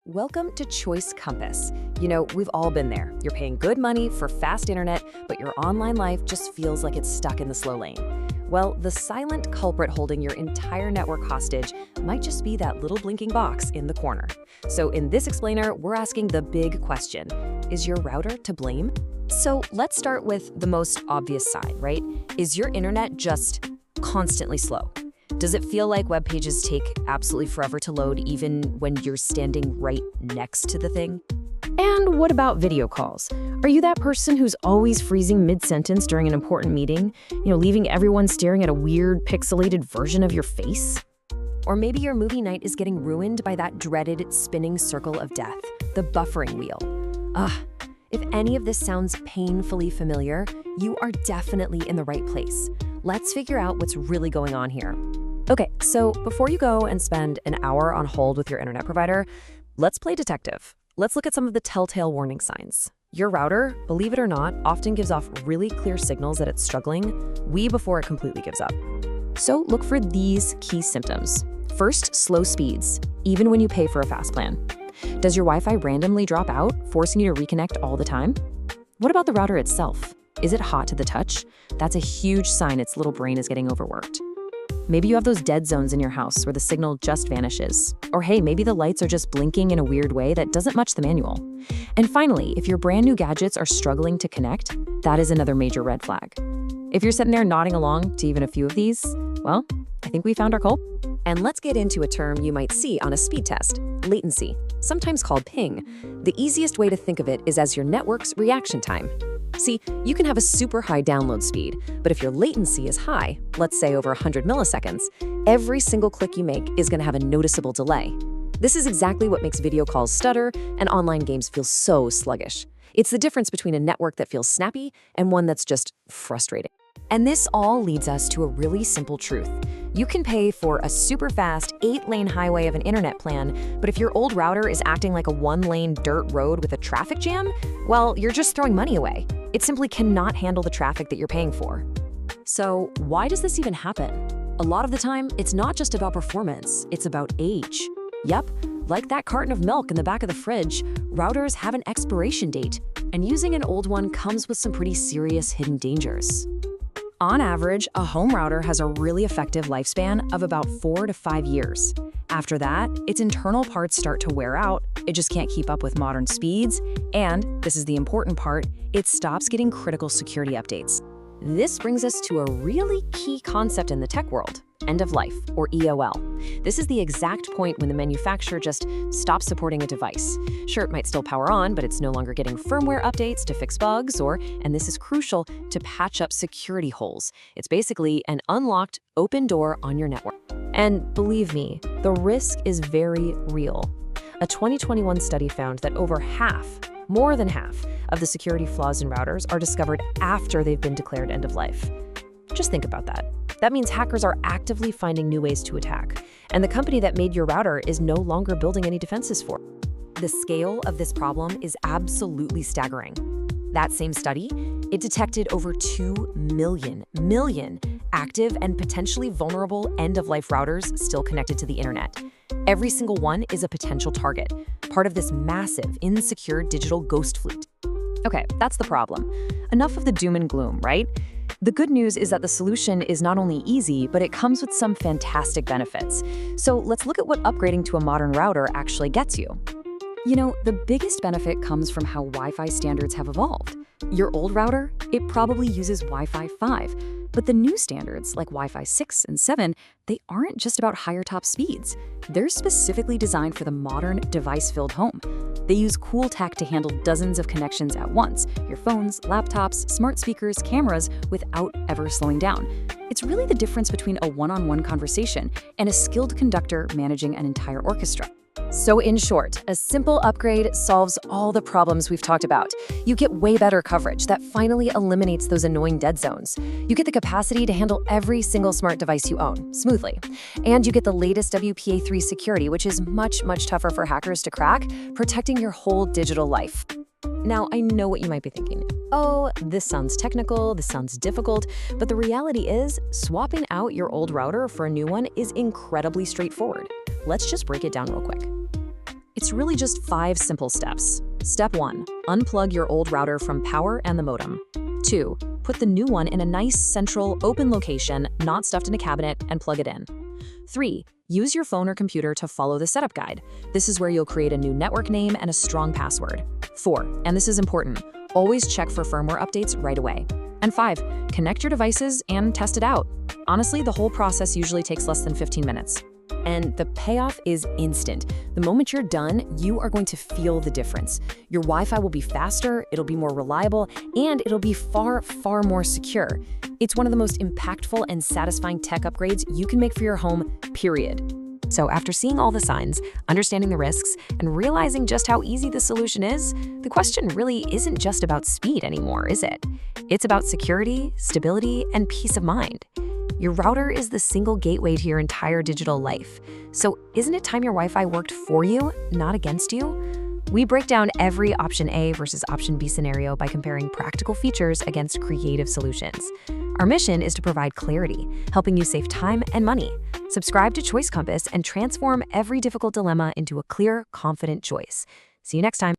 Welcome to Choice Compass. You know, we've all been there. You're paying good money for fast internet, but your online life just feels like it's stuck in the slow lane. Well, the silent culprit holding your entire network hostage might just be that little blinking box in the corner. So in this explainer, we're asking the big question: is your router to blame? So let's start with the most obvious side, right? Is your internet just constantly slow? Does it feel like web pages take absolutely forever to load even when you're standing right next to the thing? And what about video calls? Are you that person who's always freezing mid-sentence during an important meeting, leaving everyone staring at a weird pixelated version of your face? Or maybe your movie night is getting ruined by that dreaded spinning circle of death, the buffering wheel. If any of this sounds painfully familiar, you are definitely in the right place. Let's figure out what's really going on here. Okay, so before you go and spend an hour on hold with your internet provider, let's play detective. Let's look at some of the telltale warning signs. Your router, believe it or not, often gives off really clear signals that it's struggling way before it completely gives up. So look for these key symptoms. First, slow speeds, even when you pay for a fast plan. Does your Wi-Fi randomly drop out, forcing you to reconnect all the time? What about the router itself? Is it hot to the touch? That's a huge sign its little brain is getting overworked. Maybe you have those dead zones in your house where the signal just vanishes. Or hey, maybe the lights are just blinking in a weird way that doesn't match the manual. And finally, if your brand new gadgets are struggling to connect, that is another major red flag. If you're sitting there nodding along to even a few of these, well, I think we found our culprit. And let's get into a term you might see on a speed test: latency, sometimes called ping. The easiest way to think of it is as your network's reaction time. See, you can have a super high download speed, but if your latency is high, let's say over 100 milliseconds, every single click you make is going to have a noticeable delay. This is exactly what makes video calls stutter and online games feel so sluggish. It's the difference between a network that feels snappy and one that's just frustrating. And this all leads us to a really simple truth. You can pay for a super fast 8-lane highway of an internet plan, but if your old router is acting like a 1-lane dirt road with a traffic jam, well, you're just throwing money away. It simply cannot handle the traffic that you're paying for. So why does this even happen? A lot of the time, it's not just about performance, it's about age. Yep, like that carton of milk in the back of the fridge, routers have an expiration date, and using an old one comes with some pretty serious hidden dangers. On average, a home router has a really effective lifespan of about 4 to 5 years. After that, its internal parts start to wear out, it just can't keep up with modern speeds, and, this is the important part, it stops getting critical security updates. This brings us to a really key concept in the tech world: end of life, or EOL. This is the exact point when the manufacturer just stops supporting a device. Sure, it might still power on, but it's no longer getting firmware updates to fix bugs or, and this is crucial, to patch up security holes. It's basically an unlocked, open door on your network. And believe me, the risk is very real. A 2021 study found that over half, more than half, of the security flaws in routers are discovered after they've been declared end of life. Just think about that. That means hackers are actively finding new ways to attack, and the company that made your router is no longer building any defenses for it. The scale of this problem is absolutely staggering. That same study, it detected over 2 million active and potentially vulnerable end-of-life routers still connected to the internet. Every single one is a potential target, part of this massive, insecure digital ghost fleet. Okay, that's the problem. Enough of the doom and gloom, right? The good news is that the solution is not only easy, but it comes with some fantastic benefits. So let's look at what upgrading to a modern router actually gets you. The biggest benefit comes from how Wi-Fi standards have evolved. Your old router, it probably uses Wi-Fi 5, but the new standards, like Wi-Fi 6 and 7, they aren't just about higher top speeds. They're specifically designed for the modern device-filled home. They use cool tech to handle dozens of connections at once: your phones, laptops, smart speakers, cameras, without ever slowing down. It's really the difference between a one-on-one conversation and a skilled conductor managing an entire orchestra. So in short, a simple upgrade solves all the problems we've talked about. You get way better coverage that finally eliminates those annoying dead zones. You get the capacity to handle every single smart device you own smoothly. And you get the latest WPA3 security, which is much, much tougher for hackers to crack, protecting your whole digital life. Now, I know what you might be thinking. Oh, this sounds technical, this sounds difficult, but the reality is, swapping out your old router for a new one is incredibly straightforward. Let's just break it down real quick. It's really just 5 simple steps. Step 1. Unplug your old router from power and the modem. 2. Put the new one in a nice, central, open location, not stuffed in a cabinet, and plug it in. 3. Use your phone or computer to follow the setup guide. This is where you'll create a new network name and a strong password. 4. And this is important, always check for firmware updates right away. And 5. Connect your devices and test it out. Honestly, the whole process usually takes less than 15 minutes. And the payoff is instant. The moment you're done, you are going to feel the difference. Your Wi-Fi will be faster, it'll be more reliable, and it'll be far, far more secure. It's one of the most impactful and satisfying tech upgrades you can make for your home, period. So after seeing all the signs, understanding the risks, and realizing just how easy the solution is, the question really isn't just about speed anymore, is it? It's about security, stability, and peace of mind. Your router is the single gateway to your entire digital life. So isn't it time your Wi-Fi worked for you, not against you? We break down every option A versus option B scenario by comparing practical features against creative solutions. Our mission is to provide clarity, helping you save time and money. Subscribe to Choice Compass and transform every difficult dilemma into a clear, confident choice. See you next time.